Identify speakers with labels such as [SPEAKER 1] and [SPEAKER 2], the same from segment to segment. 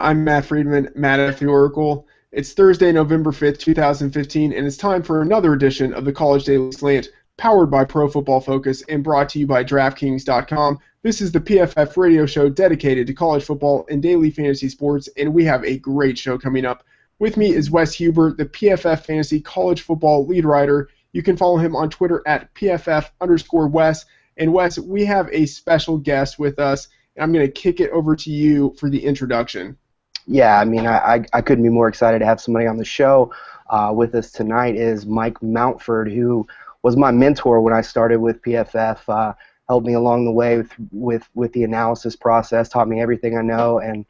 [SPEAKER 1] I'm Matt Friedman, Matt at the Oracle. It's Thursday, November 5th, 2015, and it's time for another edition of the College Daily Slant, powered by Pro Football Focus and brought to you by DraftKings.com. This is the PFF radio show dedicated to college football and daily fantasy sports, and we have a great show coming up. With me is Wes Huber, the PFF Fantasy College Football lead writer. You can follow him on Twitter at PFF_Wes. And Wes, we have a special guest with us, and I'm going to kick it over to you for the introduction.
[SPEAKER 2] Yeah, I mean, I couldn't be more excited to have somebody on the show. With us tonight is Mike Mountford, who was my mentor when I started with PFF, helped me along the way with the analysis process, taught me everything I know, and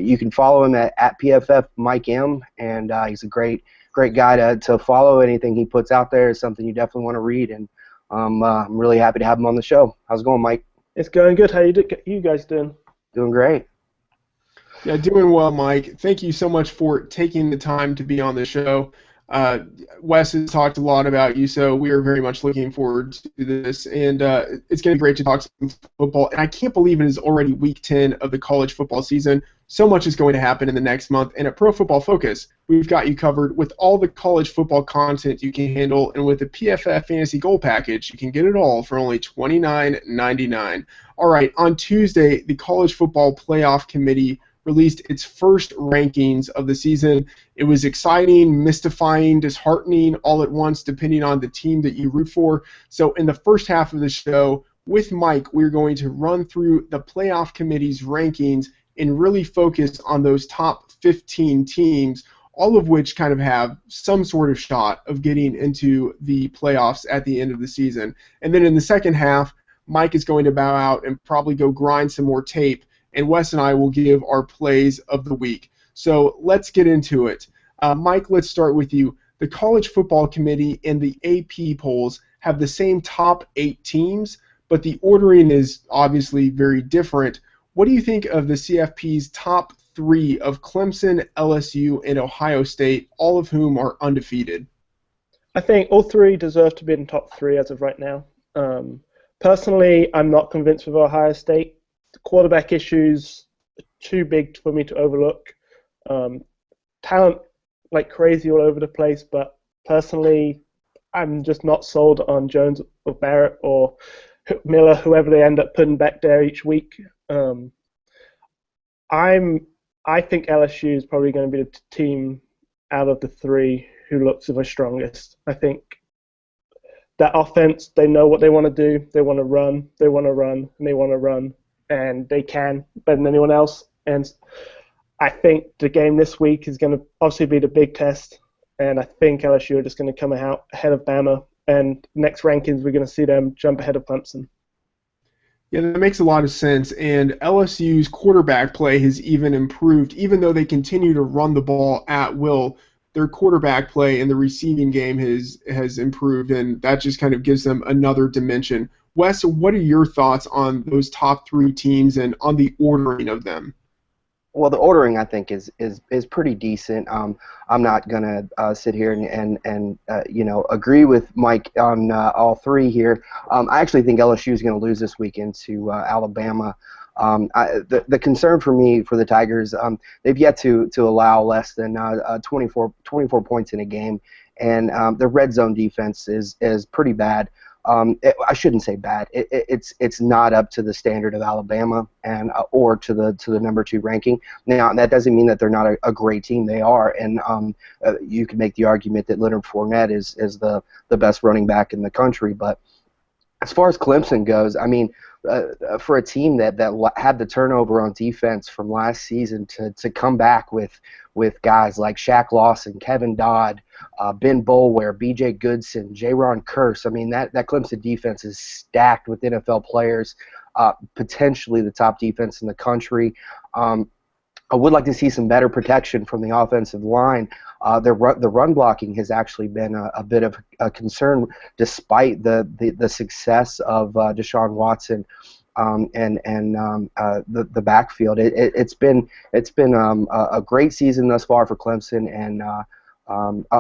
[SPEAKER 2] you can follow him at PFF Mike M, and he's a great guy to follow. Anything he puts out there is something you definitely want to read, and I'm really happy to have him on the show. How's it going, Mike?
[SPEAKER 3] It's going good. How you guys doing?
[SPEAKER 2] Doing great.
[SPEAKER 1] Yeah, doing well, Mike. Thank you so much for taking the time to be on the show. Wes has talked a lot about you, so we are very much looking forward to this. And it's going to be great to talk some football. And I can't believe it is already week 10 of the college football season. So much is going to happen in the next month. And at Pro Football Focus, we've got you covered with all the college football content you can handle. And with the PFF Fantasy Gold Package, you can get it all for only $29.99. All right, on Tuesday, the College Football Playoff Committee released its first rankings of the season. It was exciting, mystifying, disheartening all at once, depending on the team that you root for. So in the first half of the show, with Mike, we're going to run through the playoff committee's rankings and really focus on those top 15 teams, all of which kind of have some sort of shot of getting into the playoffs at the end of the season. And then in the second half, Mike is going to bow out and probably go grind some more tape, and Wes and I will give our plays of the week. So let's get into it. Mike, let's start with you. The College Football Committee and the AP polls have the same top 8 teams, but the ordering is obviously very different. What do you think of the CFP's top 3 of Clemson, LSU, and Ohio State, all of whom are undefeated?
[SPEAKER 3] I think all 3 deserve to be in top 3 as of right now. Personally, I'm not convinced with Ohio State. The quarterback issues are too big for me to overlook. Talent like crazy all over the place, but personally, I'm just not sold on Jones or Barrett or Miller, whoever they end up putting back there each week. I think LSU is probably going to be the team out of the 3 who looks the strongest. I think that offense, they know what they want to do. They want to run, and they want to run. And they can better than anyone else. And I think the game this week is going to obviously be the big test. And I think LSU are just going to come out ahead of Bama. And next rankings, we're going to see them jump ahead of Clemson.
[SPEAKER 1] Yeah, that makes a lot of sense. And LSU's quarterback play has even improved. Even though they continue to run the ball at will, their quarterback play in the receiving game has improved. And that just kind of gives them another dimension. Wes, what are your thoughts on those top 3 teams and on the ordering of them?
[SPEAKER 2] Well, the ordering I think is pretty decent. I'm not gonna sit here and agree with Mike on all 3 here. I actually think LSU is going to lose this weekend to Alabama. The concern for me for the Tigers, they've yet to allow less than 24 points in a game, and their red zone defense is pretty bad. I shouldn't say bad. It's not up to the standard of Alabama and or to the number 2 ranking. Now that doesn't mean that they're not a great team. They are, and you can make the argument that Leonard Fournette is the best running back in the country. But as far as Clemson goes, I mean, for a team that had the turnover on defense from last season to come back with guys like Shaq Lawson, Kevin Dodd, Ben Boulware, B.J. Goodson, Jaron Kearse. I mean, that Clemson defense is stacked with NFL players, potentially the top defense in the country. I would like to see some better protection from the offensive line. The run blocking has actually been a bit of a concern, despite the success of Deshaun Watson and the backfield. It's been a great season thus far for Clemson, and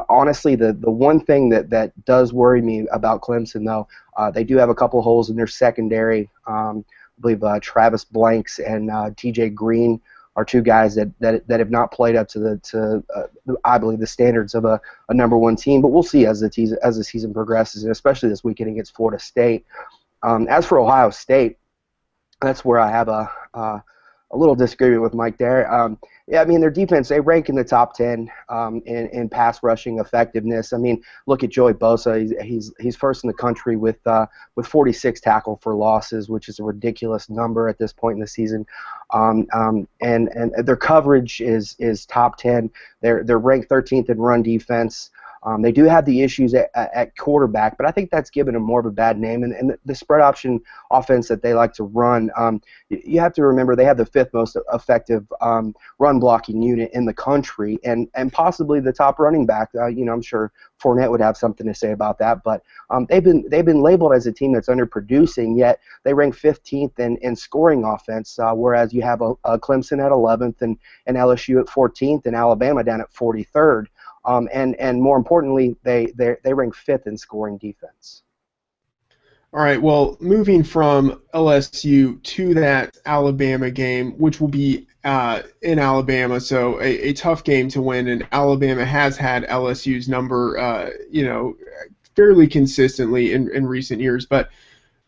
[SPEAKER 2] honestly, the one thing that does worry me about Clemson, though, they do have a couple holes in their secondary. I believe Travis Blanks and T.J. Green two guys that have not played up to I believe the standards of a number one team. But we'll see as the season progresses, and especially this weekend against Florida State. As for Ohio State, that's where I have a little disagreement with Mike there. Yeah, I mean, their defense, they rank in the top 10 in pass rushing effectiveness. I mean, look at Joey Bosa. He's first in the country with 46 tackle for losses, which is a ridiculous number at this point in the season. And their coverage is top 10. They're ranked 13th in run defense. They do have the issues at quarterback, but I think that's given them more of a bad name. And the spread option offense that they like to run, you have to remember they have the 5th most effective run blocking unit in the country, and possibly the top running back. I'm sure Fournette would have something to say about that. But they've been labeled as a team that's underproducing, yet they rank 15th in scoring offense, whereas you have Clemson at 11th and LSU at 14th and Alabama down at 43rd. And more importantly, they rank 5th in scoring defense.
[SPEAKER 1] All right, well, moving from LSU to that Alabama game, which will be in Alabama, so a tough game to win, and Alabama has had LSU's number, fairly consistently in recent years. But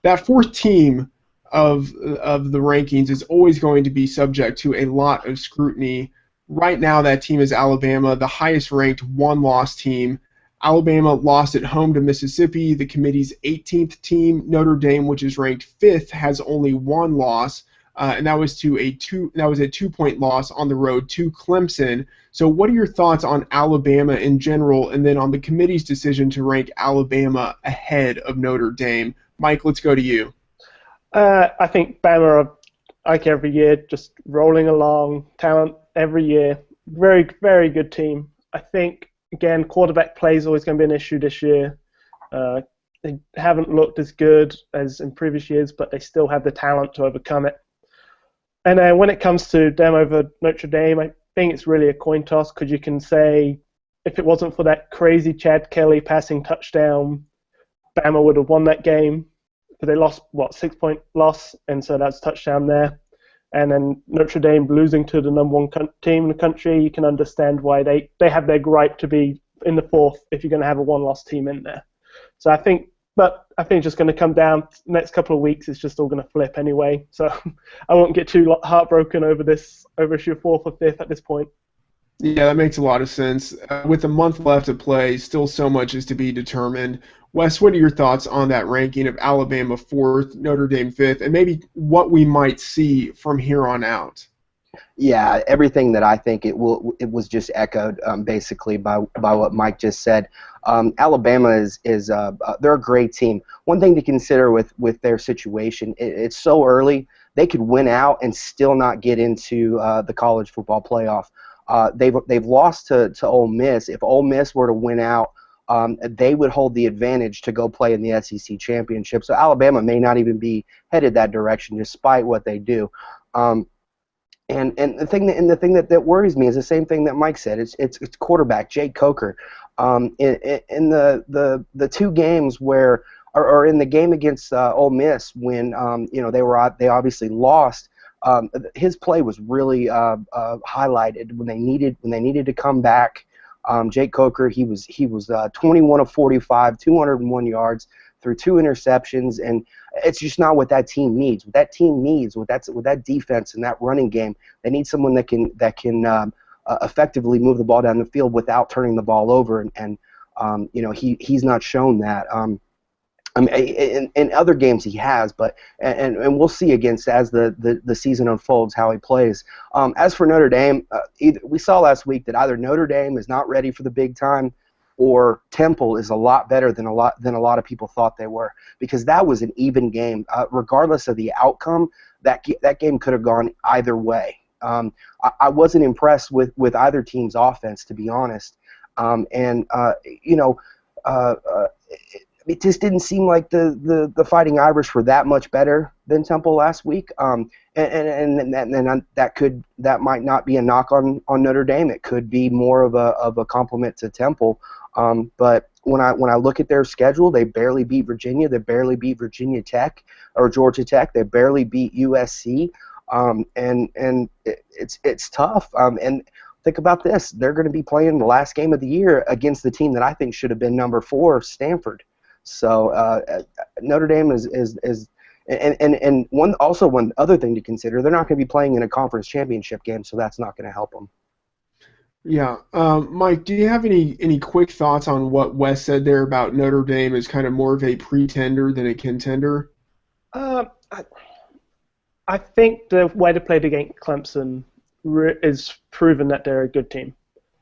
[SPEAKER 1] that 4th team of the rankings is always going to be subject to a lot of scrutiny. Right now, that team is Alabama, the highest-ranked one-loss team. Alabama lost at home to Mississippi, the committee's 18th team. Notre Dame, which is ranked 5th, has only one loss, and that was a 2-point loss on the road to Clemson. So, what are your thoughts on Alabama in general, and then on the committee's decision to rank Alabama ahead of Notre Dame? Mike, let's go to you.
[SPEAKER 3] I think Bama are, like every year, just rolling along, talent every year. Very, very good team. I think, again, quarterback play is always going to be an issue this year. They haven't looked as good as in previous years, but they still have the talent to overcome it. And then when it comes to them over Notre Dame, I think it's really a coin toss, because you can say if it wasn't for that crazy Chad Kelly passing touchdown, Bama would have won that game. But they lost, 6-point loss, and so that's a touchdown there. And then Notre Dame losing to the number one team in the country, you can understand why they have their gripe to be in the 4th if you're going to have a one-loss team in there. So I think it's just going to come down. Next couple of weeks, it's just all going to flip anyway. So I won't get too heartbroken over this, over if you're 4th or 5th at this point.
[SPEAKER 1] Yeah, that makes a lot of sense. With a month left to play, still so much is to be determined. Wes, what are your thoughts on that ranking of Alabama 4th, Notre Dame 5th, and maybe what we might see from here on out?
[SPEAKER 2] Yeah, everything that I think it was just echoed basically by what Mike just said. Alabama is they're a great team. One thing to consider with their situation, it's so early. They could win out and still not get into the college football playoff. They've lost to Ole Miss. If Ole Miss were to win out, they would hold the advantage to go play in the SEC championship. So Alabama may not even be headed that direction, despite what they do. And the thing that worries me is the same thing that Mike said. It's quarterback Jake Coker. In the 2 games where, or in the game against Ole Miss when they obviously lost. His play was really highlighted when they needed to come back. Jake Coker, he was 21 of 45, 201 yards, threw 2 interceptions, and it's just not what that team needs. What that team needs, with that defense and that running game, they need someone that can effectively move the ball down the field without turning the ball over, and he's not shown that. In other games he has, but and we'll see as the season unfolds how he plays. As for Notre Dame, we saw last week that either Notre Dame is not ready for the big time, or Temple is a lot better than a lot of people thought they were, because that was an even game. Regardless of the outcome, that game could have gone either way. I wasn't impressed with either team's offense, to be honest, it just didn't seem like the Fighting Irish were that much better than Temple last week. And that might not be a knock on Notre Dame. It could be more of a compliment to Temple. But when I look at their schedule, they barely beat Virginia. They barely beat Virginia Tech or Georgia Tech. They barely beat USC. It's tough. And think about this: they're going to be playing the last game of the year against the team that I think should have been number 4, Stanford. So Notre Dame is and one other thing to consider: they're not going to be playing in a conference championship game, so that's not going to help them.
[SPEAKER 1] Yeah. Mike, do you have any quick thoughts on what Wes said there about Notre Dame as kind of more of a pretender than a contender?
[SPEAKER 3] Uh, I, I think the way they played against Clemson is proven that they're a good team,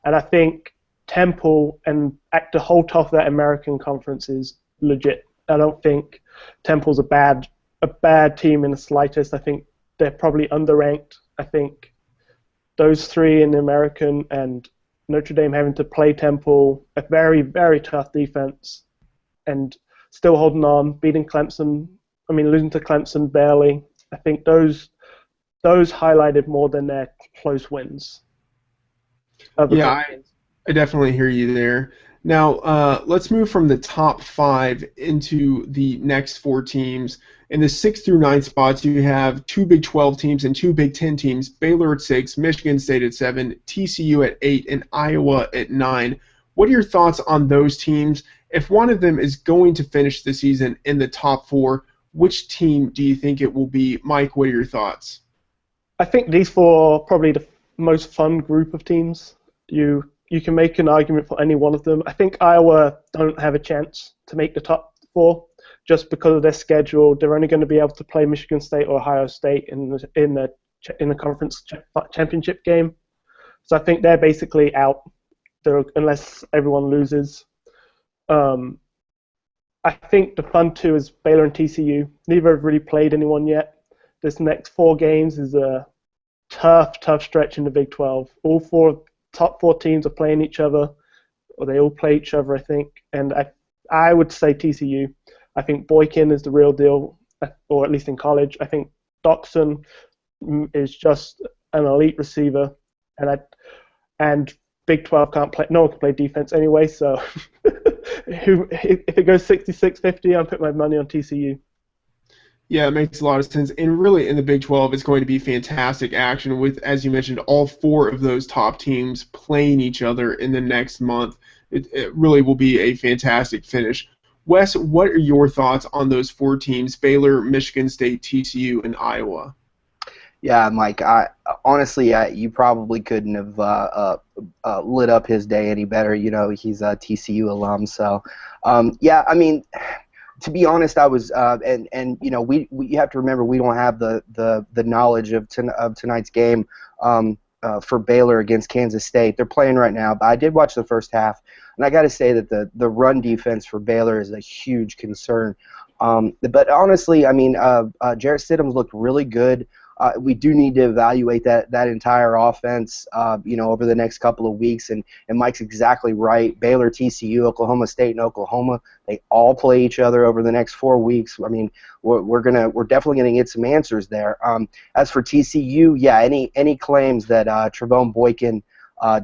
[SPEAKER 3] and I think Temple and to hold off that American conference is legit. I don't think Temple's a bad team in the slightest. I think they're probably underranked. I think those three in the American and Notre Dame having to play Temple, a very, very tough defense, and still holding on, beating Clemson. I mean, losing to Clemson barely. I think those highlighted more than their close wins.
[SPEAKER 1] Yeah, I definitely hear you there. Now, let's move from the top 5 into the next 4 teams. In the 6th through 9th spots, you have 2 Big 12 teams and 2 Big 10 teams, Baylor at 6, Michigan State at 7, TCU at 8, and Iowa at 9. What are your thoughts on those teams? If one of them is going to finish the season in the top 4, which team do you think it will be? Mike, what are your thoughts?
[SPEAKER 3] I think these 4 are probably the most fun group of teams. You can make an argument for any one of them. I think Iowa don't have a chance to make the top 4 just because of their schedule. They're only going to be able to play Michigan State or Ohio State in the conference championship game. So I think they're basically out unless everyone loses. I think the fun 2 is Baylor and TCU. Neither have really played anyone yet. This next 4 games is a tough stretch in the Big 12. All top 4 teams are playing each other, or they all play each other, I think. And I would say TCU. I think Boykin is the real deal, or at least in college. I think Doxson is just an elite receiver, and Big 12 can't play. No one can play defense anyway. So if it goes 66-50, I'll put my money on TCU.
[SPEAKER 1] Yeah, it makes a lot of sense. And really, in the Big 12, it's going to be fantastic action with, as you mentioned, all 4 of those top teams playing each other in the next month. It really will be a fantastic finish. Wes, what are your thoughts on those 4 teams, Baylor, Michigan State, TCU, and Iowa?
[SPEAKER 2] Yeah, Mike, honestly, you probably couldn't have lit up his day any better. You know, he's a TCU alum. So, yeah, I mean, to be honest, I was, and you know, we you have to remember we don't have the knowledge of tonight's game for Baylor against Kansas State. They're playing right now, but I did watch the first half, and I got to say that the run defense for Baylor is a huge concern. But honestly, I mean, Jarrett Stidham's looked really good. We do need to evaluate that entire offense, you know, over the next couple of weeks. And Mike's exactly right. Baylor, TCU, Oklahoma State, and Oklahoma, they all play each other over the next 4 weeks. I mean, we're definitely gonna get some answers there. As for TCU, yeah, any claims that Trevone Boykin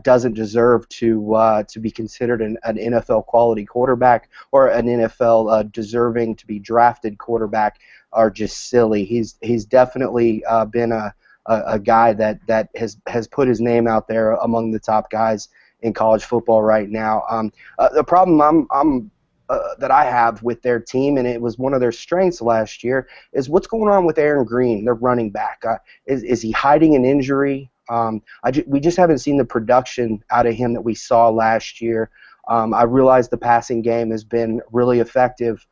[SPEAKER 2] doesn't deserve to be considered an NFL quality quarterback or an NFL deserving to be drafted quarterback are just silly. He's definitely been a guy that has put his name out there among the top guys in college football right now. The problem that I have with their team, and it was one of their strengths last year, is what's going on with Aaron Green, their running back. Is he hiding an injury? We just haven't seen the production out of him that we saw last year. I realize the passing game has been really effective,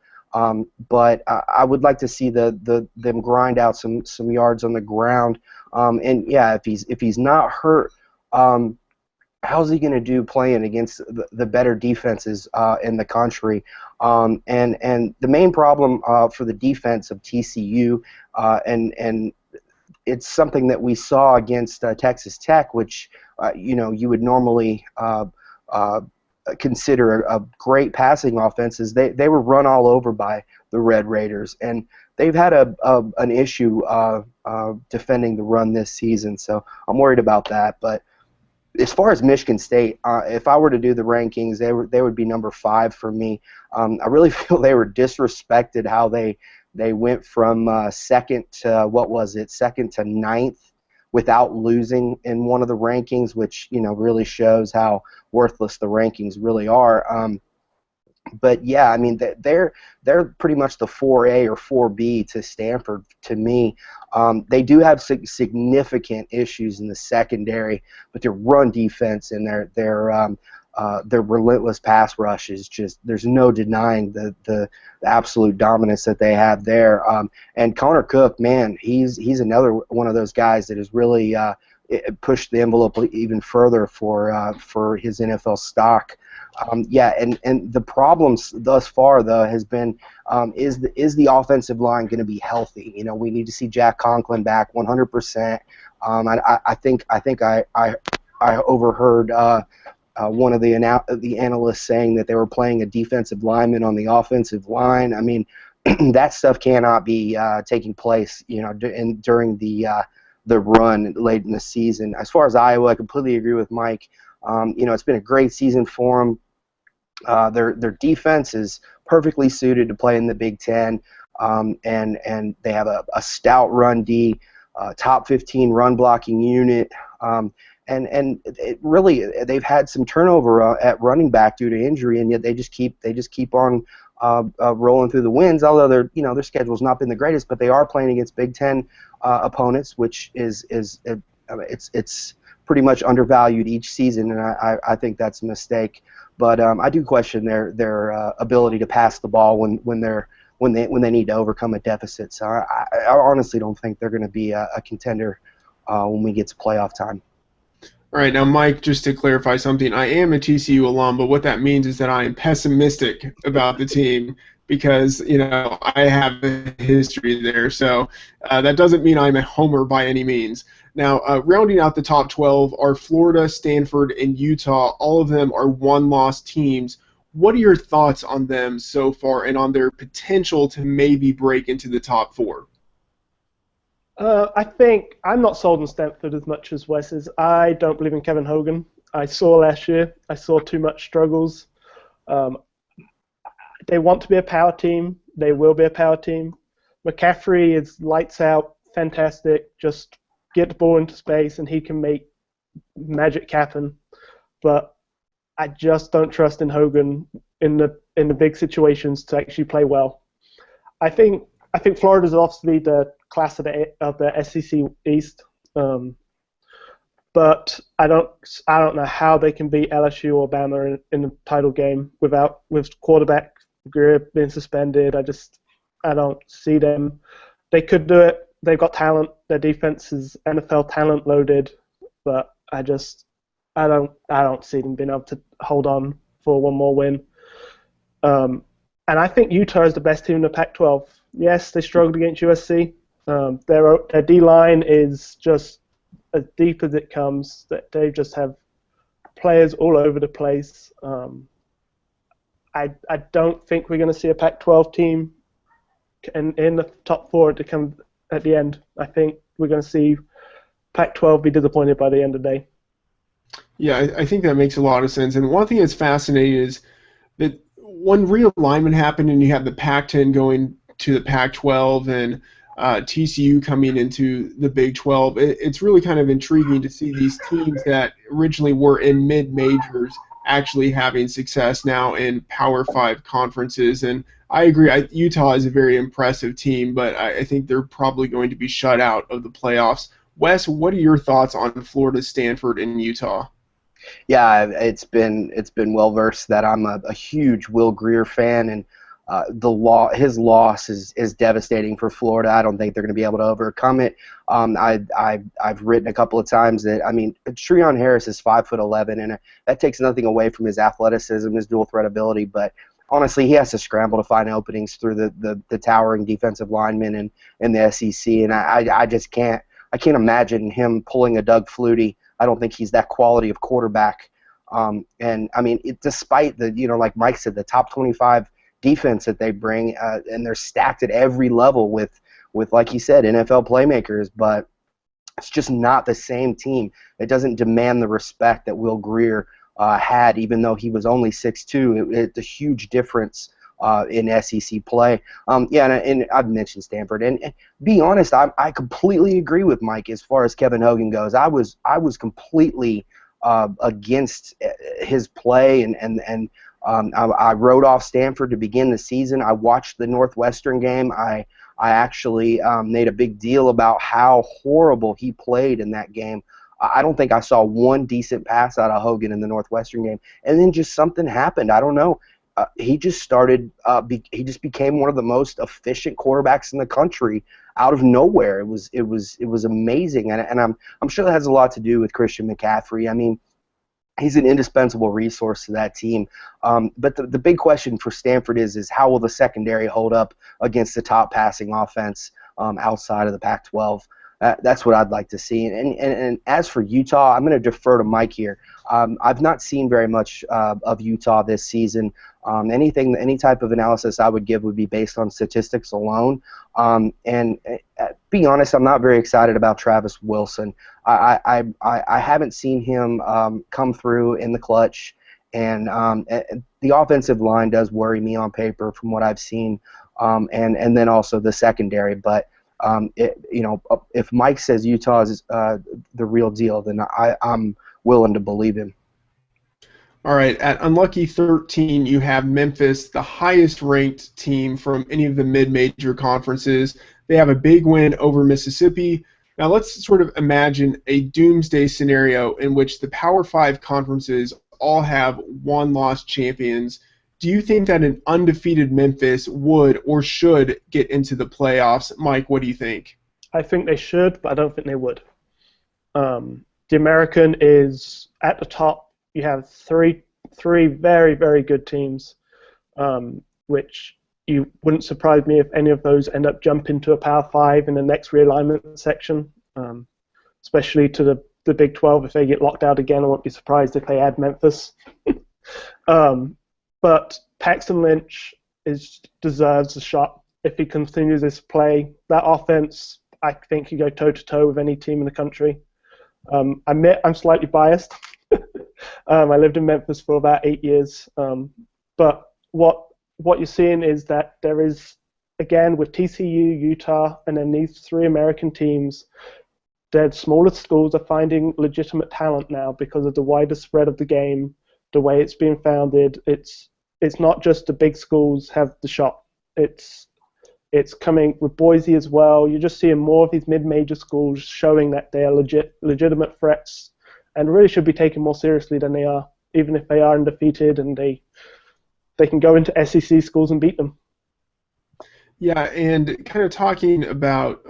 [SPEAKER 2] but I would like to see them grind out some yards on the ground. And yeah, if he's not hurt, how's he going to do playing against the better defenses in the country? And the main problem for the defense of TCU, and it's something that we saw against Texas Tech, which you know, you would normally consider a great passing offense, is they were run all over by the Red Raiders, and they've had an issue defending the run this season. So I'm worried about that. But as far as Michigan State, if I were to do the rankings, they would be number 5 for me. I really feel they were disrespected how they They went from second to ninth without losing in one of the rankings, which really shows how worthless the rankings really are. But yeah, I mean they're pretty much the 4A or 4B to Stanford to me. They do have significant issues in the secondary, but their run defense and their relentless pass rush is just, there's no denying the absolute dominance that they have there. And Connor Cook, man, he's another one of those guys that has really pushed the envelope even further for his NFL stock. And the problems thus far though has been is the offensive line going to be healthy? We need to see Jack Conklin back 100%. I think I overheard one of the analysts saying that they were playing a defensive lineman on the offensive line. I mean, that stuff cannot be taking place, during the run late in the season. As far as Iowa, I completely agree with Mike. It's been a great season for them. Their defense is perfectly suited to play in the Big Ten, and they have a stout run D, top 15 run blocking unit, and it really they've had some turnover at running back due to injury, and yet they just keep on rolling through the wins. Although their schedule's not been the greatest, but they are playing against Big Ten opponents, which is it's pretty much undervalued each season, and I think that's a mistake. But I do question their ability to pass the ball when they need to overcome a deficit. So I honestly don't think they're going to be a contender when we get to playoff time.
[SPEAKER 1] All right, now Mike, just to clarify something, I am a TCU alum, but what that means is that I am pessimistic about the team because I have a history there. So that doesn't mean I'm a homer by any means. Now, rounding out the top 12 are Florida, Stanford, and Utah. All of them are one-loss teams. What are your thoughts on them so far and on their potential to maybe break into the top 4?
[SPEAKER 3] I think I'm not sold on Stanford as much as Wes is. I don't believe in Kevin Hogan. I saw last year. I saw too much struggles. They want to be a power team. They will be a power team. McCaffrey is lights out, fantastic. Just get the ball into space, and he can make magic happen. But I just don't trust in Hogan in the big situations to actually play well. I think Florida's obviously the class of the SEC East, but I don't know how they can beat LSU or Bama in the title game with quarterback Greer being suspended. I don't see them. They could do it. They've got talent. Their defense is NFL talent loaded, but I don't see them being able to hold on for one more win. And I think Utah is the best team in the Pac-12. Yes, they struggled against USC. Their D-line is just as deep as it comes. They just have players all over the place. I don't think we're going to see a Pac-12 team in the top 4 to come at the end. I think we're going to see Pac-12 be disappointed by the end of the day.
[SPEAKER 1] Yeah, I think that makes a lot of sense. And one thing that's fascinating is that when realignment happened and you have the Pac-10 going to the Pac-12 and TCU coming into the Big 12, it's really kind of intriguing to see these teams that originally were in mid-majors actually having success now in Power 5 conferences. And I agree, Utah is a very impressive team, but I think they're probably going to be shut out of the playoffs. Wes, what are your thoughts on Florida, Stanford, and Utah?
[SPEAKER 2] Yeah, it's been well versed that I'm a huge Will Grier fan, and his loss is devastating for Florida. I don't think they're going to be able to overcome it. I've written a couple of times that, I mean, Treon Harris is 5'11", and that takes nothing away from his athleticism, his dual threat ability, but honestly, he has to scramble to find openings through the towering defensive linemen in the SEC, and I just can't imagine him pulling a Doug Flutie. I don't think he's that quality of quarterback. And I mean, despite like Mike said, the top 25 defense that they bring, and they're stacked at every level with like he said, NFL playmakers, but it's just not the same team. It doesn't demand the respect that Will Grier had, even though he was only 6'2". It's a huge difference in SEC play. Yeah, and I've mentioned Stanford, and be honest, I completely agree with Mike as far as Kevin Hogan goes. I was completely against his play, and I wrote off Stanford to begin the season. I watched the Northwestern game. I actually made a big deal about how horrible he played in that game. I don't think I saw one decent pass out of Hogan in the Northwestern game, and then just something happened. I don't know. He just started. He just became one of the most efficient quarterbacks in the country out of nowhere. It was amazing, and I'm sure that has a lot to do with Christian McCaffrey. I mean, he's an indispensable resource to that team. But the big question for Stanford is how will the secondary hold up against the top passing offense outside of the Pac-12? That's what I'd like to see. And as for Utah, I'm going to defer to Mike here. I've not seen very much of Utah this season. Any type of analysis I would give would be based on statistics alone. And be honest, I'm not very excited about Travis Wilson. I haven't seen him come through in the clutch, and the offensive line does worry me on paper from what I've seen, and then also the secondary. But if Mike says Utah is the real deal, then I'm willing to believe him.
[SPEAKER 1] All right, at unlucky 13, you have Memphis, the highest-ranked team from any of the mid-major conferences. They have a big win over Mississippi. Now let's sort of imagine a doomsday scenario in which the Power 5 conferences all have one-loss champions. Do you think that an undefeated Memphis would or should get into the playoffs? Mike, what do you think?
[SPEAKER 3] I think they should, but I don't think they would. The American is at the top. You have three very, very good teams, which you wouldn't surprise me if any of those end up jumping to a Power 5 in the next realignment section, especially to the Big 12. If they get locked out again, I won't be surprised if they add Memphis. But Paxton Lynch deserves a shot if he continues this play. That offense, I think, can go toe-to-toe with any team in the country. I admit I'm slightly biased. I lived in Memphis for about 8 years, but what you're seeing is that there is, again, with TCU, Utah, and then these three American teams, the smaller schools are finding legitimate talent now because of the wider spread of the game, the way it's being founded. It's not just the big schools have the shot. It's coming with Boise as well. You're just seeing more of these mid-major schools showing that they are legitimate threats and really should be taken more seriously than they are, even if they are undefeated and they can go into SEC schools and beat them.
[SPEAKER 1] Yeah, and kind of talking about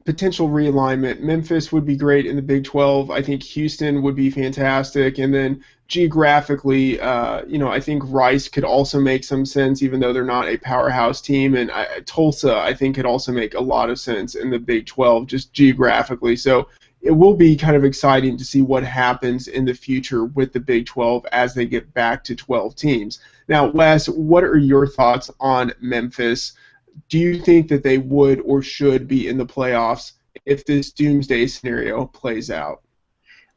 [SPEAKER 1] potential realignment, Memphis would be great in the Big 12. I think Houston would be fantastic. And then geographically, I think Rice could also make some sense, even though they're not a powerhouse team. And Tulsa, I think, could also make a lot of sense in the Big 12, just geographically. So it will be kind of exciting to see what happens in the future with the Big 12 as they get back to 12 teams. Now, Wes, what are your thoughts on Memphis? Do you think that they would or should be in the playoffs if this doomsday scenario plays out?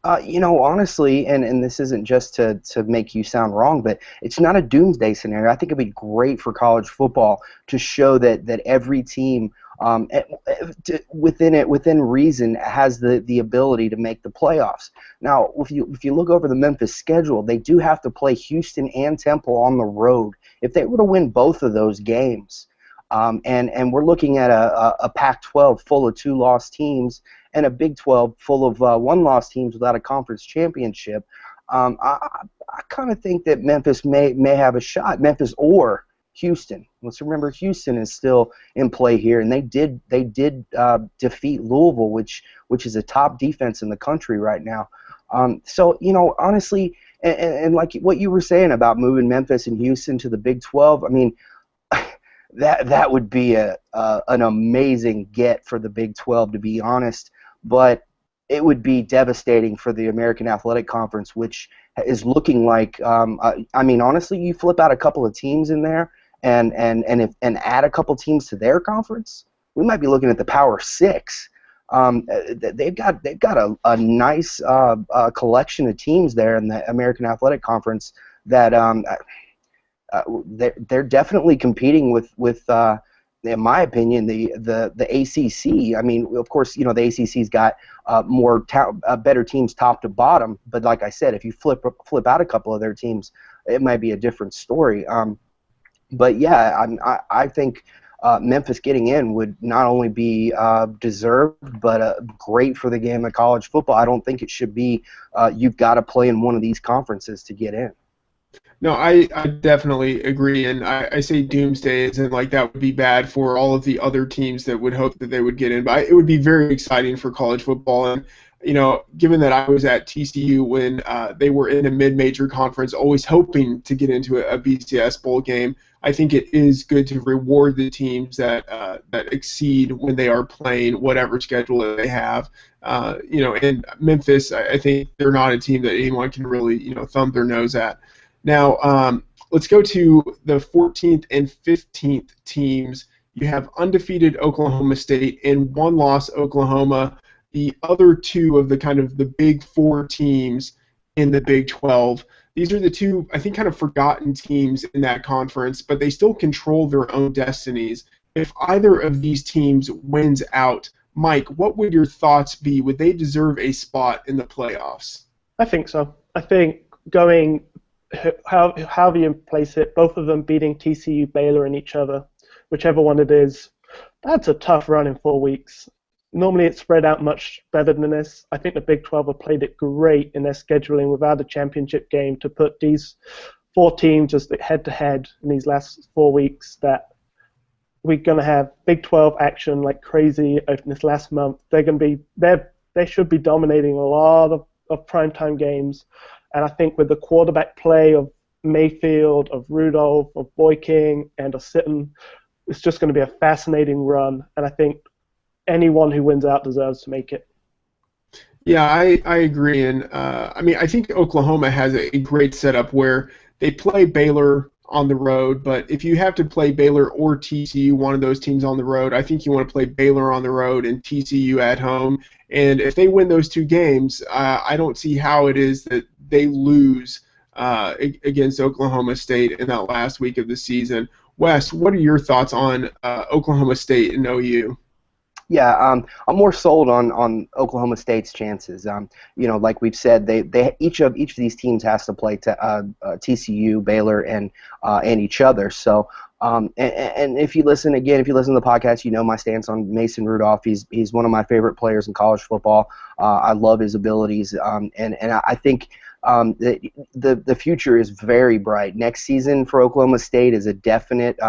[SPEAKER 2] Honestly, and this isn't just to make you sound wrong, but it's not a doomsday scenario. I think it'd be great for college football to show that every team within reason has the ability to make the playoffs. Now, if you look over the Memphis schedule, they do have to play Houston and Temple on the road. If they were to win both of those games, and we're looking at a Pac-12 full of 2-loss teams and a Big 12 full of 1-loss teams without a conference championship, I kind of think that Memphis may have a shot. Memphis or Houston. Let's remember Houston is still in play here, and they did defeat Louisville, which is a top defense in the country right now. So honestly, and like what you were saying about moving Memphis and Houston to the Big 12, I mean, that would be an amazing get for the Big 12, to be honest. But it would be devastating for the American Athletic Conference, which is looking like, honestly, you flip out a couple of teams in there and add a couple teams to their conference, we might be looking at the Power 6. They've got a nice collection of teams there in the American Athletic Conference that they're definitely competing with in my opinion, the ACC. I mean, of course, the ACC's got better teams top to bottom. But like I said, if you flip out a couple of their teams, it might be a different story. But yeah, I think Memphis getting in would not only be deserved, but great for the game of college football. I don't think it should be you've got to play in one of these conferences to get in.
[SPEAKER 1] No, I definitely agree, and I say doomsday as in like that would be bad for all of the other teams that would hope that they would get in. But it would be very exciting for college football, and given that I was at TCU when they were in a mid-major conference, always hoping to get into a BCS bowl game, I think it is good to reward the teams that exceed when they are playing whatever schedule that they have. And Memphis, I think they're not a team that anyone can really thumb their nose at. Now, let's go to the 14th and 15th teams. You have undefeated Oklahoma State and one-loss Oklahoma. The other two of the kind of the big four teams in the Big 12. These are the two, I think, kind of forgotten teams in that conference, but they still control their own destinies. If either of these teams wins out, Mike, what would your thoughts be? Would they deserve a spot in the playoffs?
[SPEAKER 3] I think so. I think going however you place it, both of them beating TCU, Baylor, and each other, whichever one it is, that's a tough run in 4 weeks. Normally it's spread out much better than this. I think the Big 12 have played it great in their scheduling without a championship game to put these four teams just head-to-head in these last 4 weeks, that we're going to have Big 12 action like crazy in this last month. They should be dominating a lot of primetime games. And I think with the quarterback play of Mayfield, of Rudolph, of Boyking, and of Sitton, it's just going to be a fascinating run. And I think anyone who wins out deserves to make it.
[SPEAKER 1] Yeah, I agree. And I think Oklahoma has a great setup where they play Baylor on the road, but if you have to play Baylor or TCU, one of those teams on the road, I think you want to play Baylor on the road and TCU at home. And if they win those two games, I don't see how it is that they lose against Oklahoma State in that last week of the season. Wes, what are your thoughts on Oklahoma State and OU?
[SPEAKER 2] Yeah, I'm more sold on Oklahoma State's chances. Like we've said, they each of these teams has to play TCU, Baylor, and each other. So, and if you listen to the podcast, my stance on Mason Rudolph. He's one of my favorite players in college football. I love his abilities, and I think the future is very bright. Next season for Oklahoma State is a definite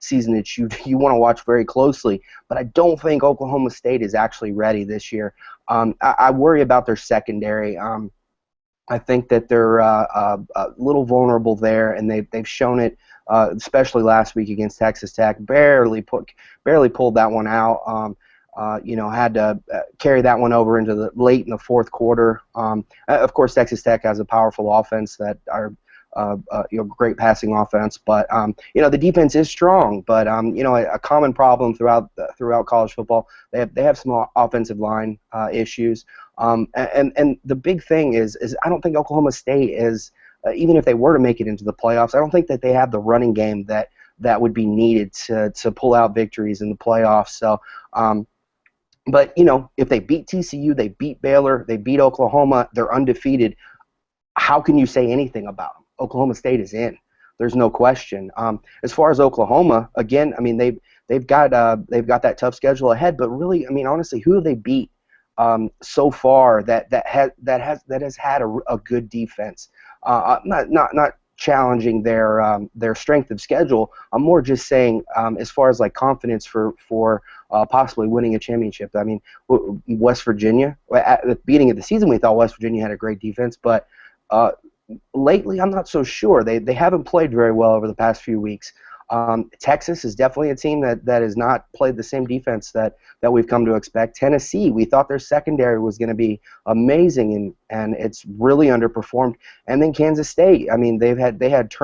[SPEAKER 2] season that you want to watch very closely. But I don't think Oklahoma State is actually ready this year. I worry about their secondary. I think that they're a little vulnerable there, and they've shown it, especially last week against Texas Tech. Barely pulled that one out. Had to carry that one over into the late in the fourth quarter. Of course, Texas Tech has a powerful offense that are great passing offense, but the defense is strong. But a common problem throughout college football, they have some offensive line issues. And the big thing is I don't think Oklahoma State is, even if they were to make it into the playoffs, I don't think that they have the running game that would be needed to pull out victories in the playoffs. So. But, if they beat TCU, they beat Baylor, they beat Oklahoma, they're undefeated, how can you say anything about them? Oklahoma State is in. There's no question. As far as Oklahoma, again, they've got that tough schedule ahead, but really, honestly, who have they beat so far that has had a good defense? Not challenging their strength of schedule. I'm more just saying, as far as like confidence for possibly winning a championship. West Virginia, at the beginning of the season, we thought West Virginia had a great defense, but lately I'm not so sure. They haven't played very well over the past few weeks. Texas is definitely a team that has not played the same defense that we've come to expect. Tennessee, we thought their secondary was going to be amazing, and it's really underperformed. And then Kansas State, they had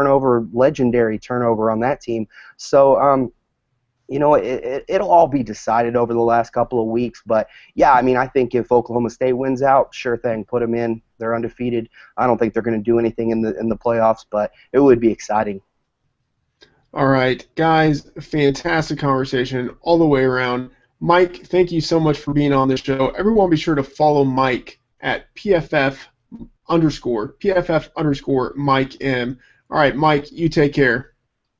[SPEAKER 2] legendary turnover on that team. So it'll all be decided over the last couple of weeks. But yeah, I think if Oklahoma State wins out, sure thing, put them in. They're undefeated. I don't think they're going to do anything in the playoffs, but it would be exciting.
[SPEAKER 1] All right, guys, fantastic conversation all the way around. Mike, thank you so much for being on the show. Everyone be sure to follow Mike at PFF underscore Mike M. All right, Mike, you take care.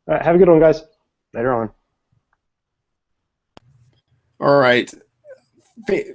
[SPEAKER 3] All right, have a good one, guys.
[SPEAKER 2] Later on.
[SPEAKER 1] All right.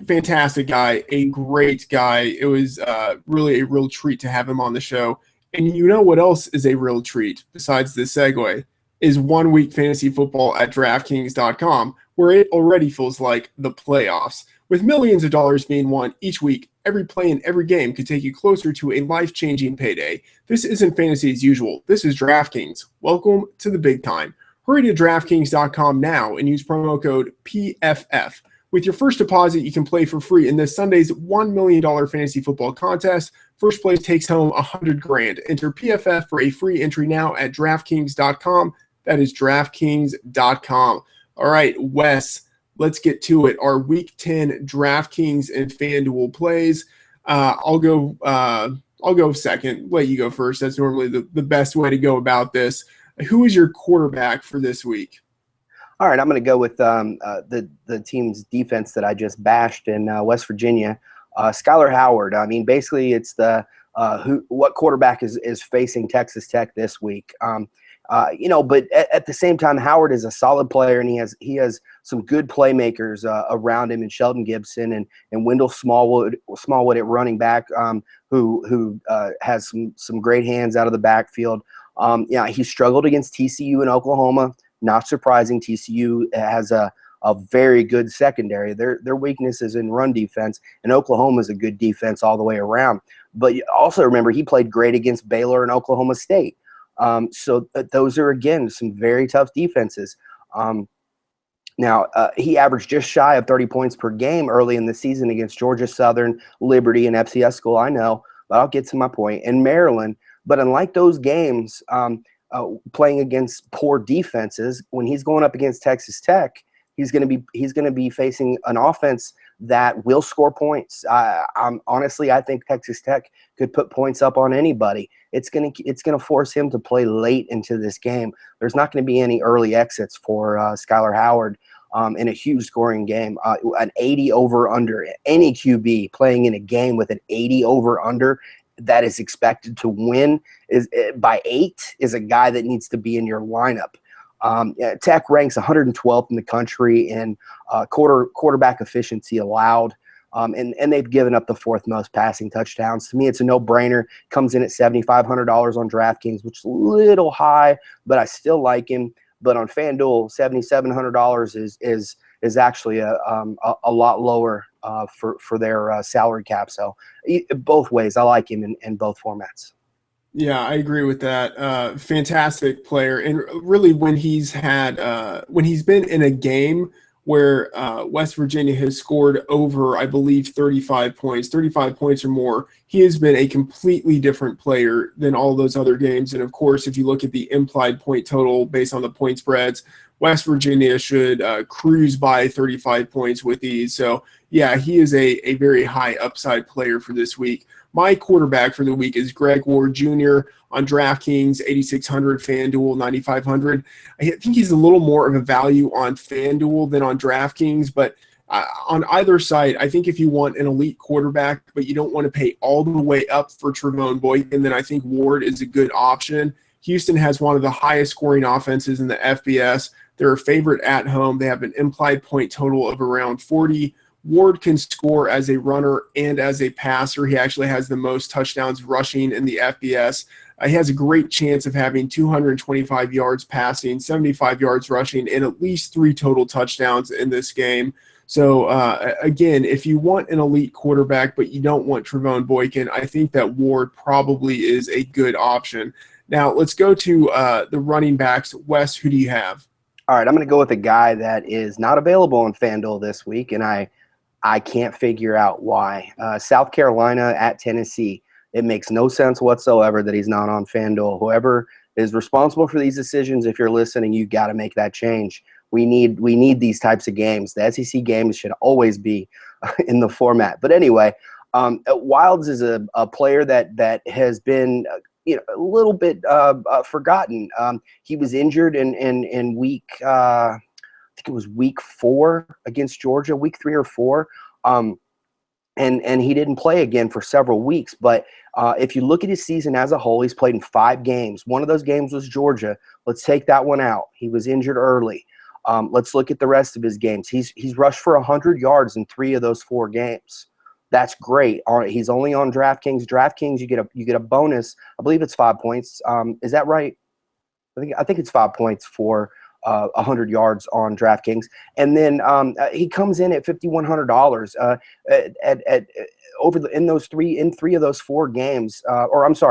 [SPEAKER 1] Fantastic guy, a great guy. It was really a real treat to have him on the show. And you know what else is a real treat besides this segue? Is 1 week fantasy football at DraftKings.com, where it already feels like the playoffs. With millions of dollars being won each week, every play in every game could take you closer to a life-changing payday. This isn't fantasy as usual. This is DraftKings. Welcome to the big time. Hurry to DraftKings.com now and use promo code PFF. With your first deposit, you can play for free in this Sunday's $1 million fantasy football contest. First place takes home $100,000. Enter PFF for a free entry now at DraftKings.com. That is DraftKings.com. All right, Wes, let's get to it. Our Week 10 DraftKings and FanDuel plays. I'll go second. Let you go first. That's normally the best way to go about this. Who is your quarterback for this week?
[SPEAKER 2] All right, I'm going to go with the team's defense that I just bashed in West Virginia, Skylar Howard. I mean, basically, it's the what quarterback is facing Texas Tech this week. But at the same time, Howard is a solid player, and he has some good playmakers around him in Sheldon Gibson and Wendell Smallwood at running back, who has some great hands out of the backfield. He struggled against TCU in Oklahoma. Not surprising, TCU has a very good secondary. Their weakness is in run defense, and Oklahoma is a good defense all the way around. But also remember, he played great against Baylor and Oklahoma State. So those are, again, some very tough defenses. Now, he averaged just shy of 30 points per game early in the season against Georgia Southern, Liberty, and FCS school, I know, but I'll get to my point, in Maryland. But unlike those games, playing against poor defenses, when he's going up against Texas Tech, he's going to be facing an offense that will score points. Honestly, I think Texas Tech could put points up on anybody. It's going to force him to play late into this game. There's not going to be any early exits for Skylar Howard in a huge scoring game. An 80 over under. Any QB playing in a game with an 80 over under that is expected to win by 8 is a guy that needs to be in your lineup. Tech ranks 112th in the country in quarterback efficiency allowed, and they've given up the fourth most passing touchdowns. To me, it's a no-brainer. Comes in at $7,500 on DraftKings, which is a little high, but I still like him. But on FanDuel, $7,700 is actually a lot lower for their salary cap. So both ways, I like him in both formats.
[SPEAKER 1] Yeah, I agree with that. Fantastic player, and really, when he's been in a game where West Virginia has scored over, I believe, 35 points or more, he has been a completely different player than all those other games. And of course, if you look at the implied point total based on the point spreads, West Virginia should cruise by 35 points with ease. So, yeah, he is a very high upside player for this week. My quarterback for the week is Greg Ward Jr. on DraftKings, 8,600, FanDuel, 9,500. I think he's a little more of a value on FanDuel than on DraftKings, but on either side, I think if you want an elite quarterback, but you don't want to pay all the way up for Trevone Boykin, then I think Ward is a good option. Houston has one of the highest scoring offenses in the FBS. They're a favorite at home. They have an implied point total of around 40. Ward can score as a runner and as a passer. He actually has the most touchdowns rushing in the FBS. He has a great chance of having 225 yards passing, 75 yards rushing, and at least 3 total touchdowns in this game. So, again, if you want an elite quarterback but you don't want Trevone Boykin, I think that Ward probably is a good option. Now, let's go to the running backs. Wes, who do you have?
[SPEAKER 2] All right, I'm going to go with a guy that is not available on FanDuel this week, and I can't figure out why. South Carolina at Tennessee. It makes no sense whatsoever that he's not on FanDuel. Whoever is responsible for these decisions, if you're listening, you got to make that change. We need these types of games. The SEC games should always be in the format. But anyway, Wilds is a player that has been a little bit forgotten. He was injured in week I think it was week 4 against Georgia, week 3 or 4. And he didn't play again for several weeks. But if you look at his season as a whole, he's played in 5 games. One of those games was Georgia. Let's take that one out. He was injured early. Let's look at the rest of his games. He's rushed for 100 yards in 3 of those 4 games. That's great. He's only on DraftKings. DraftKings, you get a bonus. I believe it's 5 points. Is that right? I think it's 5 points for 100 yards on DraftKings, and then he comes in at $5,100 in 3 of those 4 games,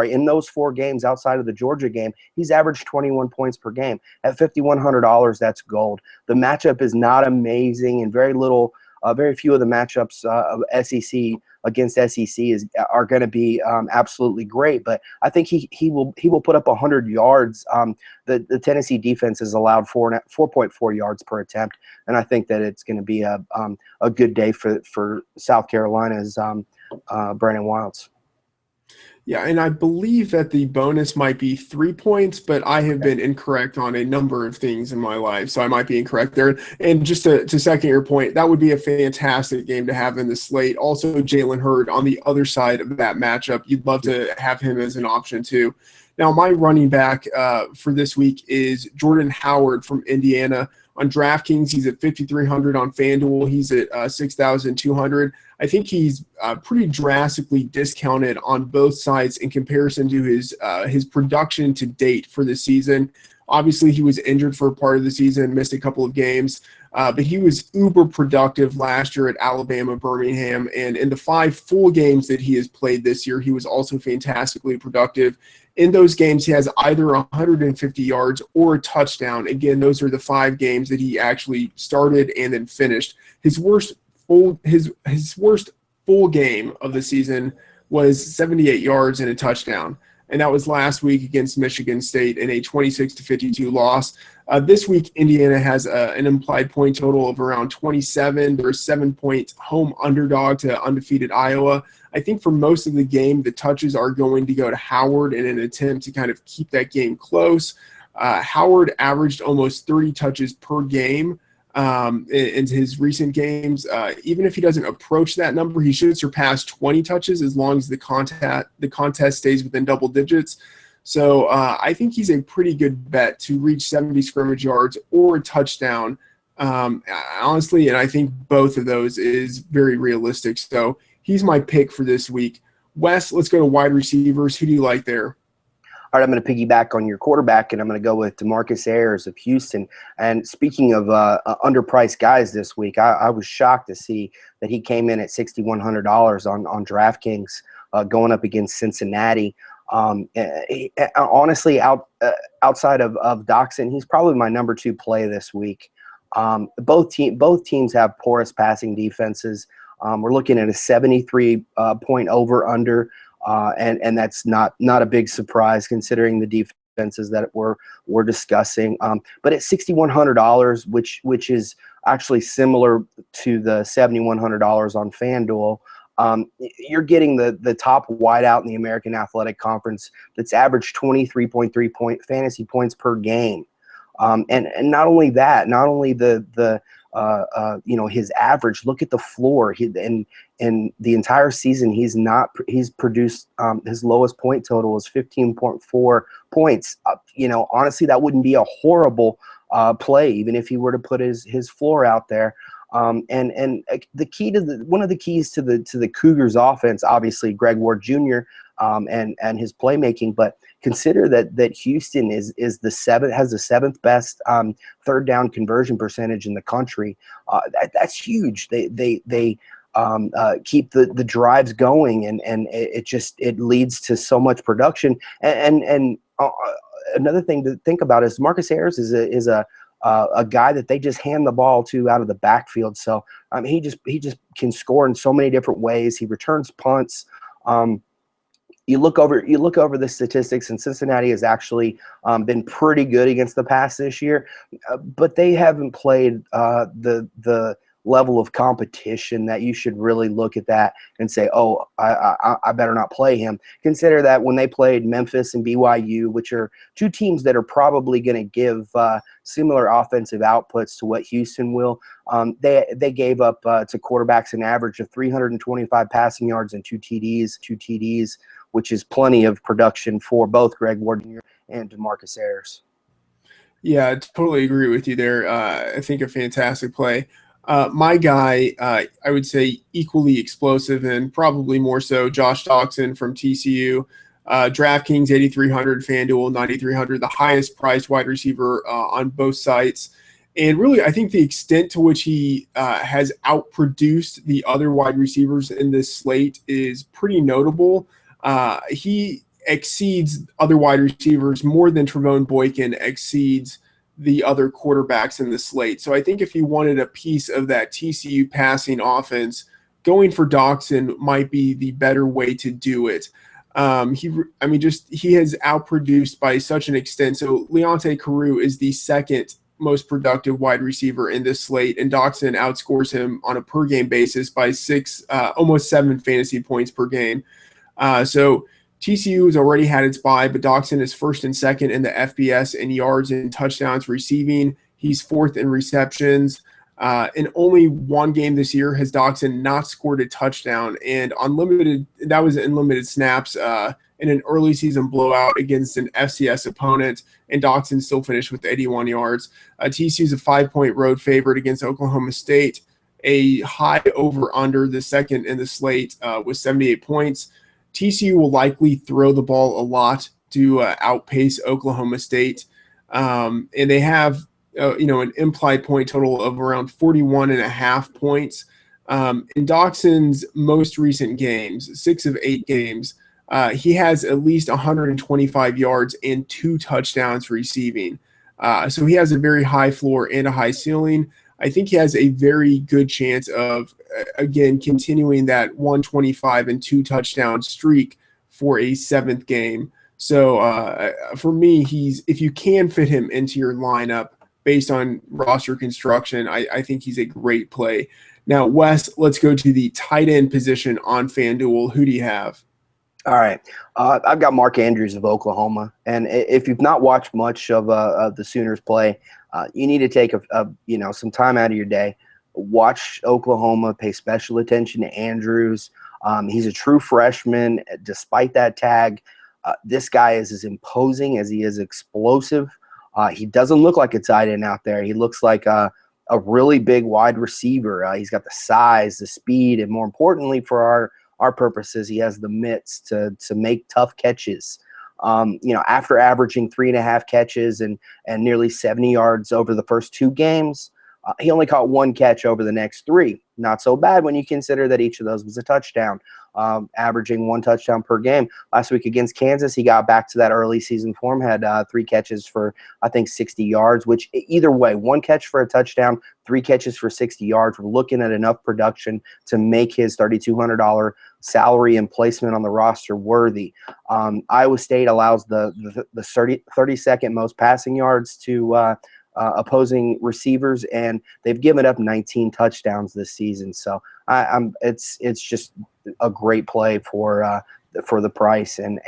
[SPEAKER 2] in those 4 games outside of the Georgia game, he's averaged 21 points per game. At $5,100, that's gold. The matchup is not amazing, and very few of the matchups of SEC against SEC are going to be absolutely great. But I think he will put up 100 yards. The Tennessee defense has allowed 4.4 yards per attempt, and I think that it's going to be a good day for South Carolina's Brandon Wilds.
[SPEAKER 1] Yeah, and I believe that the bonus might be 3 points, but I have been incorrect on a number of things in my life, so I might be incorrect there. And just to second your point, that would be a fantastic game to have in the slate. Also, Jalen Hurd on the other side of that matchup. You'd love to have him as an option too. Now, my running back for this week is Jordan Howard from Indiana. On DraftKings, he's at 5,300. On FanDuel, he's at 6,200. I think he's pretty drastically discounted on both sides in comparison to his production to date for the season. Obviously, he was injured for a part of the season, missed a couple of games, but he was uber productive last year at Alabama, Birmingham, and in the 5 full games that he has played this year, he was also fantastically productive. In those games, he has either 150 yards or a touchdown. Again, those are the 5 games that he actually started and then finished. His worst full game of the season was 78 yards and a touchdown, and that was last week against Michigan State in a 26-52 loss. This week, Indiana has an implied point total of around 27. They're a 7-point home underdog to undefeated Iowa. I think for most of the game, the touches are going to go to Howard in an attempt to kind of keep that game close. Howard averaged almost 30 touches per game in his recent games. Even if he doesn't approach that number, he should surpass 20 touches as long as the contest stays within double digits. So I think he's a pretty good bet to reach 70 scrimmage yards or a touchdown, honestly, and I think both of those is very realistic. So he's my pick for this week. Wes, let's go to wide receivers. Who do you like there?
[SPEAKER 2] All right, I'm going to piggyback on your quarterback, and I'm going to go with DeMarcus Ayers of Houston. And speaking of underpriced guys this week, I was shocked to see that he came in at $6,100 on DraftKings going up against Cincinnati. Honestly, outside of Doxson, he's probably my number 2 play this week. Both teams have porous passing defenses. We're looking at a 73 point over under. And that's not a big surprise considering the defenses that we're discussing. But at $6,100, which is actually similar to the $7,100 on FanDuel, you're getting the top wideout in the American Athletic Conference that's averaged 23.3 fantasy points per game. And not only that, not only his average. Look at the floor. In the entire season, he's produced his lowest point total is 15.4 points. Honestly, that wouldn't be a horrible play even if he were to put his floor out there. And the key to one of the keys to the Cougars offense, obviously Greg Ward Jr. And his playmaking, but consider that Houston has the 7th best third down conversion percentage in the country. That's huge. They keep the drives going, and it leads to so much production. And another thing to think about is Marcus Ayers is a guy that they just hand the ball to out of the backfield. So he just can score in so many different ways. He returns punts. You look over the statistics, and Cincinnati has actually been pretty good against the pass this year, but they haven't played the level of competition that you should really look at that and say, oh, I better not play him. Consider that when they played Memphis and BYU, which are two teams that are probably going to give similar offensive outputs to what Houston will, they gave up to quarterbacks an average of 325 passing yards and two TDs, which is plenty of production for both Greg Ward Jr. and DeMarcus Ayers.
[SPEAKER 1] Yeah, I totally agree with you there. I think a fantastic play. My guy, I would say equally explosive and probably more so, Josh Doctson from TCU. DraftKings 8,300, FanDuel 9,300, the highest priced wide receiver on both sites. And really, I think the extent to which he has outproduced the other wide receivers in this slate is pretty notable. He exceeds other wide receivers more than Trevone Boykin exceeds the other quarterbacks in the slate. So I think if you wanted a piece of that TCU passing offense, going for Doctson might be the better way to do it. He has outproduced by such an extent. So Leonte Carew is the second most productive wide receiver in this slate, and Doctson outscores him on a per game basis by almost 7 fantasy points per game. So TCU has already had its bye, but Doctson is first and second in the FBS in yards and touchdowns receiving. He's fourth in receptions. In only one game this year has Doctson not scored a touchdown, and that was in limited snaps in an early season blowout against an FCS opponent, and Doctson still finished with 81 yards. TCU is a 5-point road favorite against Oklahoma State. A high over-under, the second in the slate, with 78 points. TCU will likely throw the ball a lot to outpace Oklahoma State, and they have an implied point total of around 41.5 points. In Doctson's most recent games, 6 of 8 games, he has at least 125 yards and 2 touchdowns receiving. So he has a very high floor and a high ceiling. I think he has a very good chance of, again, continuing that 125 and 2 touchdown streak for a 7th game. So for me, if you can fit him into your lineup based on roster construction, I think he's a great play. Now, Wes, let's go to the tight end position on FanDuel. Who do you have?
[SPEAKER 2] All right. I've got Mark Andrews of Oklahoma. And if you've not watched much of the Sooners play, you need to take some time out of your day. Watch Oklahoma, pay special attention to Andrews. He's a true freshman. Despite that tag, this guy is as imposing as he is explosive. He doesn't look like a tight end out there. He looks like a really big wide receiver. He's got the size, the speed, and more importantly for our purposes, he has the mitts to make tough catches. After averaging 3.5 catches and nearly 70 yards over the first 2 games, he only caught 1 catch over the next 3. Not so bad when you consider that each of those was a touchdown, averaging 1 touchdown per game. Last week against Kansas, he got back to that early season form, had 3 catches for, I think, 60 yards, which either way, 1 catch for a touchdown, 3 catches for 60 yards. We're looking at enough production to make his $3,200 salary and placement on the roster worthy. Iowa State allows the 32nd most passing yards to opposing receivers, and they've given up 19 touchdowns this season. So it's just a great play for the price, and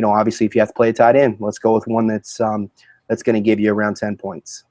[SPEAKER 2] obviously if you have to play a tight end, let's go with one that's going to give you around 10 points.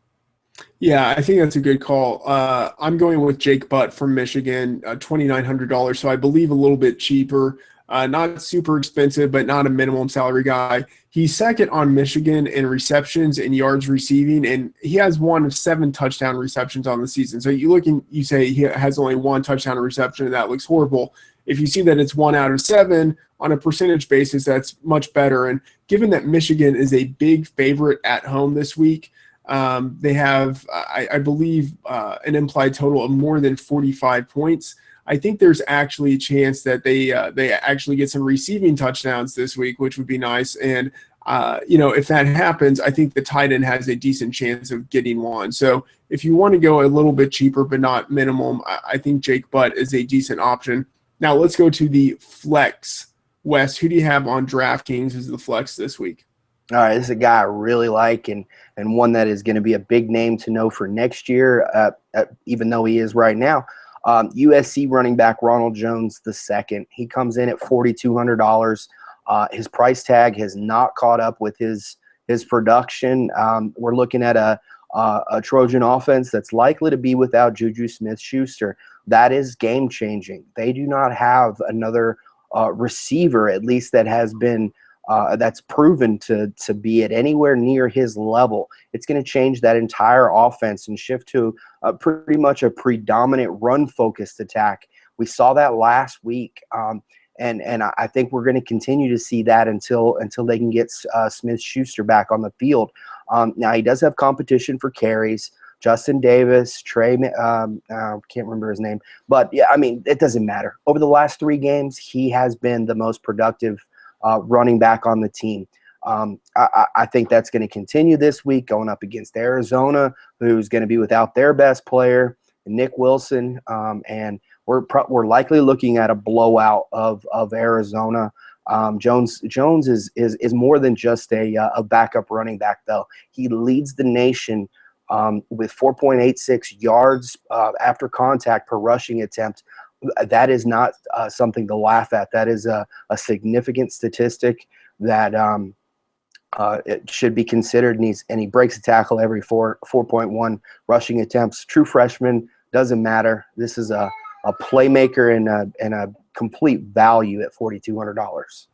[SPEAKER 1] Yeah, I think that's a good call. I'm going with Jake Butt from Michigan, $2,900, so I believe a little bit cheaper. Not super expensive, but not a minimum salary guy. He's second on Michigan in receptions and yards receiving, and he has 1 of 7 touchdown receptions on the season. So you look and you say he has only 1 touchdown reception, and that looks horrible. If you see that it's 1 out of 7 on a percentage basis, that's much better. And given that Michigan is a big favorite at home this week, they have, I believe, an implied total of more than 45 points. I think there's actually a chance that they actually get some receiving touchdowns this week, which would be nice. And, if that happens, I think the tight end has a decent chance of getting one. So if you want to go a little bit cheaper but not minimum, I think Jake Butt is a decent option. Now let's go to the flex. Wes, who do you have on DraftKings as the flex this week?
[SPEAKER 2] All right, this is a guy I really like, and one that is going to be a big name to know for next year, even though he is right now. USC running back Ronald Jones II. He comes in at $4,200. His price tag has not caught up with his production. We're looking at a Trojan offense that's likely to be without Juju Smith-Schuster. That is game changing. They do not have another receiver, at least that has been that's proven to be at anywhere near his level. It's going to change that entire offense and shift to pretty much a predominant run-focused attack. We saw that last week, and I think we're going to continue to see that until they can get Smith-Schuster back on the field. Now, he does have competition for carries. Justin Davis, Trey, I can't remember his name. But, yeah, I mean, it doesn't matter. Over the last 3 games, he has been the most productive running back on the team. I think that's going to continue this week, going up against Arizona, who's going to be without their best player, Nick Wilson, and we're likely looking at a blowout of Arizona. Jones is more than just a backup running back, though. He leads the nation with 4.86 yards after contact per rushing attempt. That is not something to laugh at. That is a significant statistic that it should be considered. And he breaks a tackle every 4.1 rushing attempts. True freshman, doesn't matter. This is a playmaker and a complete value at $4,200.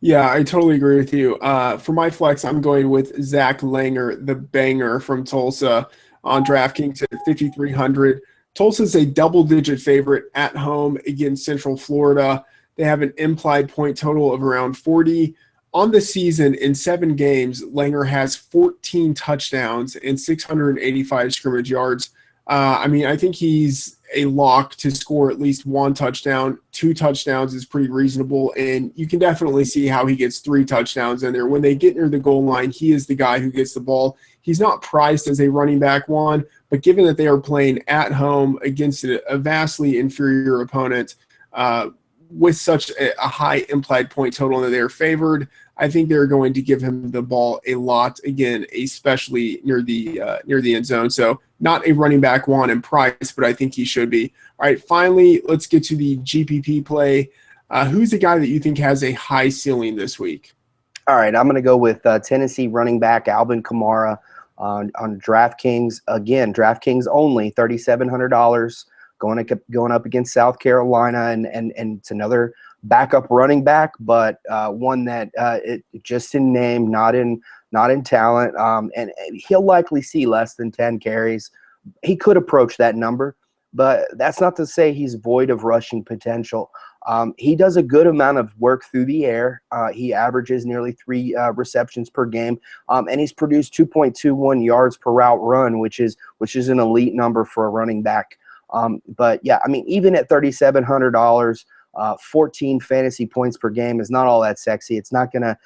[SPEAKER 1] Yeah, I totally agree with you. For my flex, I'm going with Zach Langer, the banger from Tulsa, on DraftKings at 5,300. Tulsa's a double-digit favorite at home against Central Florida. They have an implied point total of around 40. On the season, in 7 games, Langer has 14 touchdowns and 685 scrimmage yards. I think he's a lock to score at least 1 touchdown. 2 touchdowns is pretty reasonable, and you can definitely see how he gets 3 touchdowns in there. When they get near the goal line, he is the guy who gets the ball. He's not priced as a running back one, but given that they are playing at home against a vastly inferior opponent with such a high implied point total that they're favored, I think they're going to give him the ball a lot, again, especially near the end zone. So not a running back one in price, but I think he should be. All right, finally, let's get to the GPP play. Who's the guy that you think has a high ceiling this week?
[SPEAKER 2] All right, I'm going to go with Tennessee running back Alvin Kamara on DraftKings. Again, DraftKings only, $3,700, going up against South Carolina, and it's another backup running back, but one that just in name, not in talent, and he'll likely see less than 10 carries. He could approach that number, but that's not to say he's void of rushing potential. He does a good amount of work through the air. He averages nearly 3 receptions per game, and he's produced 2.21 yards per route run, which is an elite number for a running back. But yeah, I mean, even at $3,700, 14 fantasy points per game is not all that sexy. It's not going to,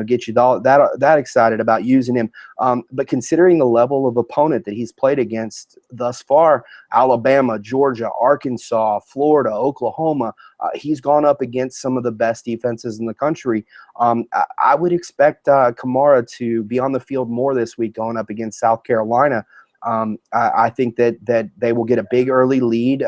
[SPEAKER 2] get you that excited about using him. But considering the level of opponent that he's played against thus far, Alabama, Georgia, Arkansas, Florida, Oklahoma, he's gone up against some of the best defenses in the country. I would expect Kamara to be on the field more this week going up against South Carolina. I think that they will get a big early lead.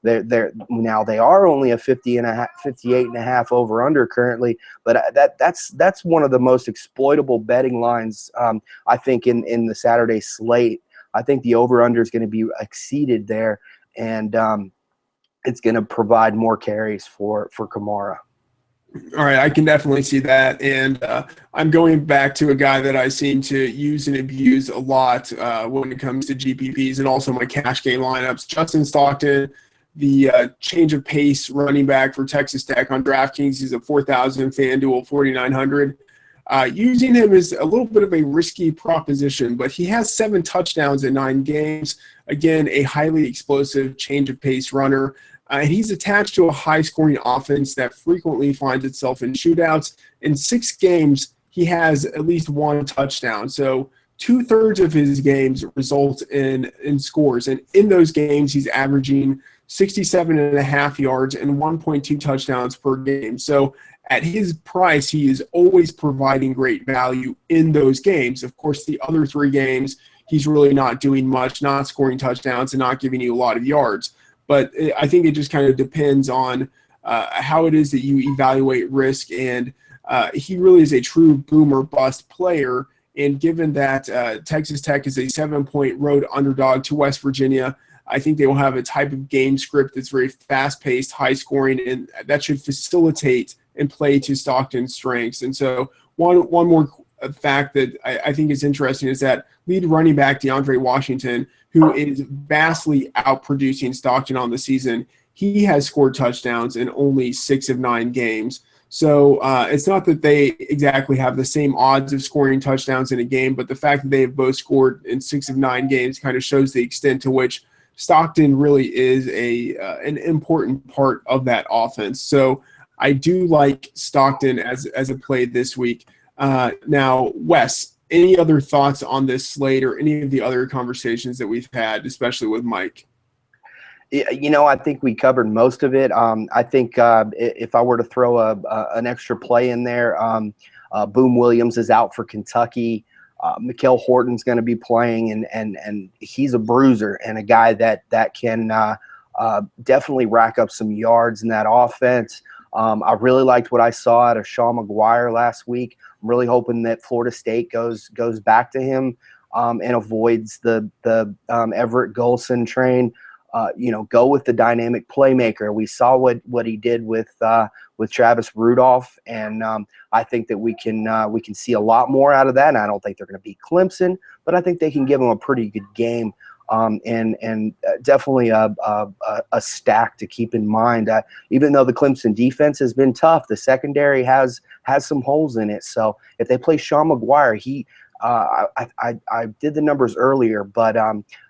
[SPEAKER 2] Now they are only a 58.5 over under currently, but that's one of the most exploitable betting lines. I think in the Saturday slate, I think the over under is going to be exceeded there, and it's going to provide more carries for Kamara.
[SPEAKER 1] All right, I can definitely see that, and I'm going back to a guy that I seem to use and abuse a lot when it comes to GPPs and also my cash game lineups. Justin Stockton, the change of pace running back for Texas Tech on DraftKings. He's a 4,000, FanDuel 4,900. Using him is a little bit of a risky proposition, but he has 7 touchdowns in 9 games. Again, a highly explosive change of pace runner. And he's attached to a high-scoring offense that frequently finds itself in shootouts. In 6 games, he has at least 1 touchdown. So 2/3 of his games result in scores. And in those games, he's averaging 67.5 yards and 1.2 touchdowns per game. So at his price, he is always providing great value in those games. Of course, the other 3 games, he's really not doing much, not scoring touchdowns and not giving you a lot of yards. But I think it just kind of depends on how it is that you evaluate risk. And he really is a true boom or bust player. And given that Texas Tech is a 7-point road underdog to West Virginia, I think they will have a type of game script that's very fast-paced, high-scoring, and that should facilitate and play to Stockton's strengths. And so one more fact that I think is interesting is that lead running back DeAndre Washington, who is vastly outproducing Stockton on the season, he has scored touchdowns in only 6 of 9 games. So it's not that they exactly have the same odds of scoring touchdowns in a game, but the fact that they have both scored in 6 of 9 games kind of shows the extent to which Stockton really is an important part of that offense. So I do like Stockton as a play this week. Now, Wes, any other thoughts on this slate or any of the other conversations that we've had, especially with Mike?
[SPEAKER 2] I think we covered most of it. I think if I were to throw an extra play in there, Boom Williams is out for Kentucky. Mikael Horton's going to be playing, and he's a bruiser and a guy that can definitely rack up some yards in that offense. I really liked what I saw out of Sean McGuire last week. I'm really hoping that Florida State goes back to him and avoids the Everett Golson train. Go with the dynamic playmaker. We saw what he did with Travis Rudolph, and I think that we can see a lot more out of that. And I don't think they're going to beat Clemson, but I think they can give them a pretty good game, and definitely a stack to keep in mind. Even though the Clemson defense has been tough, the secondary has some holes in it. So if they play Sean McGuire, I did the numbers earlier, but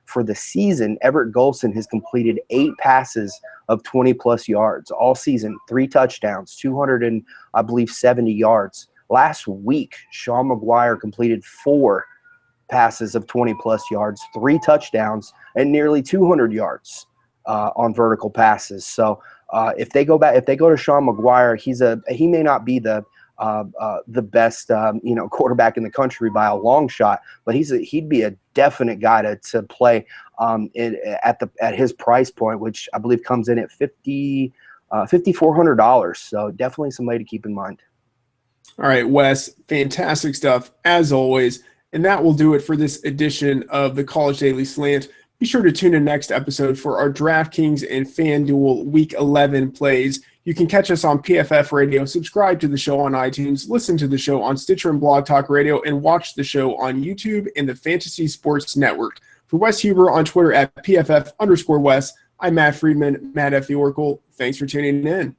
[SPEAKER 2] for the season, Everett Golson has completed 8 passes of 20-plus yards all season, 3 touchdowns, 270 yards. Last week, Sean McGuire completed 4 passes of 20-plus yards, 3 touchdowns, and nearly 200 yards on vertical passes. So if they go to Sean McGuire, he may not be the best quarterback in the country by a long shot, but he'd be a definite guy to play at his price point, which I believe comes in at $5,400. So definitely somebody to keep in mind.
[SPEAKER 1] All right, Wes, fantastic stuff as always, and that will do it for this edition of the College Daily Slant. Be sure to tune in next episode for our DraftKings and FanDuel Week 11 plays. You can catch us on PFF Radio, subscribe to the show on iTunes, listen to the show on Stitcher and Blog Talk Radio, and watch the show on YouTube and the Fantasy Sports Network. For Wes Huber on Twitter at PFF_Wes, I'm Matt Friedman, Matt F. the Oracle. Thanks for tuning in.